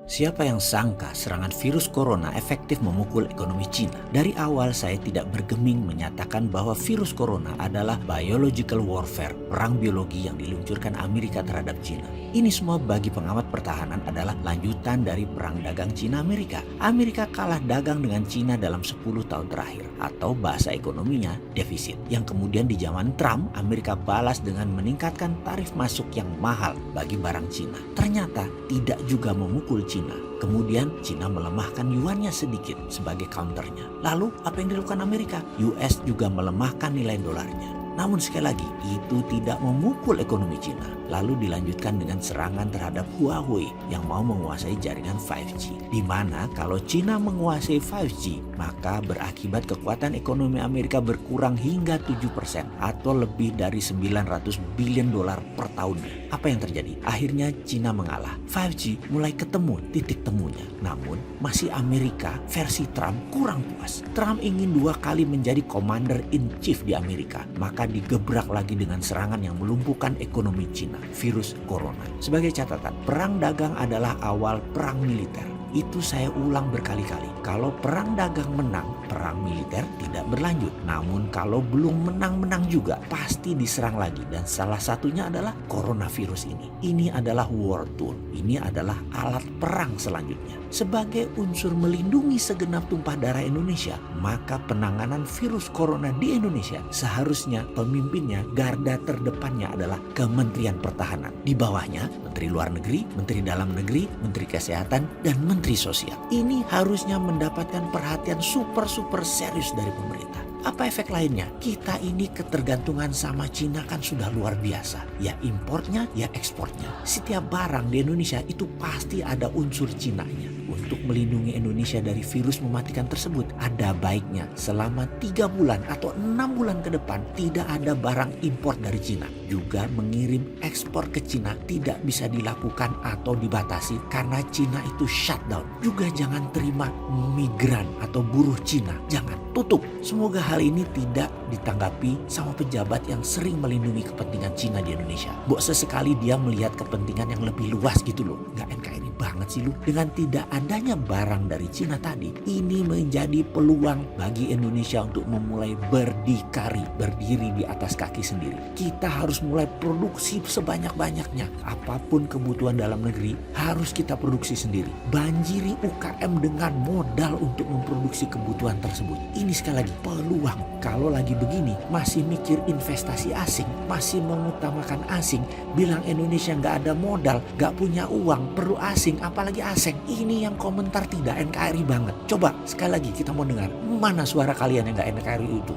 Siapa yang sangka serangan virus corona efektif memukul ekonomi Cina? Dari awal saya tidak bergeming menyatakan bahwa virus corona adalah biological warfare, perang biologi yang diluncurkan Amerika terhadap Cina. Ini semua bagi pengamat pertahanan adalah lanjutan dari perang dagang Cina-Amerika. Amerika kalah dagang dengan Cina dalam 10 tahun terakhir, atau bahasa ekonominya defisit. Yang kemudian di zaman Trump, Amerika balas dengan meningkatkan tarif masuk yang mahal bagi barang Cina. Ternyata tidak juga memukul Cina. Kemudian Cina melemahkan yuannya sedikit sebagai counternya. Lalu apa yang dilakukan Amerika? US juga melemahkan nilai dolarnya. Namun sekali lagi itu tidak memukul ekonomi Cina. Lalu dilanjutkan dengan serangan terhadap Huawei yang mau menguasai jaringan 5G. Di mana kalau Cina menguasai 5G, maka berakibat kekuatan ekonomi Amerika berkurang hingga 7% atau lebih dari 900 billion dolar per tahunnya. Apa yang terjadi? Akhirnya Cina mengalah. 5G mulai ketemu titik temunya. Namun masih Amerika versi Trump kurang puas. Trump ingin 2 kali menjadi commander in chief di Amerika. Maka digebrak lagi dengan serangan yang melumpuhkan ekonomi Cina, virus corona. Sebagai catatan, perang dagang adalah awal perang militer. Itu saya ulang berkali-kali. Kalau perang dagang menang, perang militer tidak berlanjut. Namun kalau belum menang-menang juga, pasti diserang lagi. Dan salah satunya adalah coronavirus ini. Ini adalah war tool. Ini adalah alat perang selanjutnya. Sebagai unsur melindungi segenap tumpah darah Indonesia, maka penanganan virus corona di Indonesia seharusnya pemimpinnya, garda terdepannya adalah Kementerian Pertahanan. Di bawahnya Menteri Luar Negeri, Menteri Dalam Negeri, Menteri Kesehatan, dan Menteri Sosial. Ini harusnya mendapatkan perhatian super serius dari pemerintah. Apa efek lainnya? Kita ini ketergantungan sama Cina kan sudah luar biasa. Ya importnya, ya ekspornya. Setiap barang di Indonesia itu pasti ada unsur Cinanya. Untuk melindungi Indonesia dari virus mematikan tersebut, ada baiknya selama 3 bulan atau 6 bulan ke depan tidak ada barang impor dari Cina. Juga mengirim ekspor ke Cina tidak bisa dilakukan atau dibatasi karena Cina itu shutdown. Juga jangan terima migran atau buruh Cina. Jangan, tutup. Semoga hal ini tidak ditanggapi sama pejabat yang sering melindungi kepentingan Cina di Indonesia. Sesekali dia melihat kepentingan yang lebih luas gitu loh. Gak NKRI banget sih lu. Dengan tidak adanya barang dari Cina tadi, ini menjadi peluang bagi Indonesia untuk memulai berdiri di atas kaki sendiri. Kita harus mulai produksi sebanyak-banyaknya. Apapun kebutuhan dalam negeri harus kita produksi sendiri. Banjiri UKM dengan modal untuk memproduksi kebutuhan tersebut. Ini sekali lagi peluang. Kalau lagi begini masih mikir investasi asing, masih mengutamakan asing, bilang Indonesia nggak ada modal, nggak punya uang, perlu asing, apalagi asing. Ini yang komentar tidak NKRI banget. Coba sekali lagi kita mau dengar mana suara kalian yang nggak NKRI itu.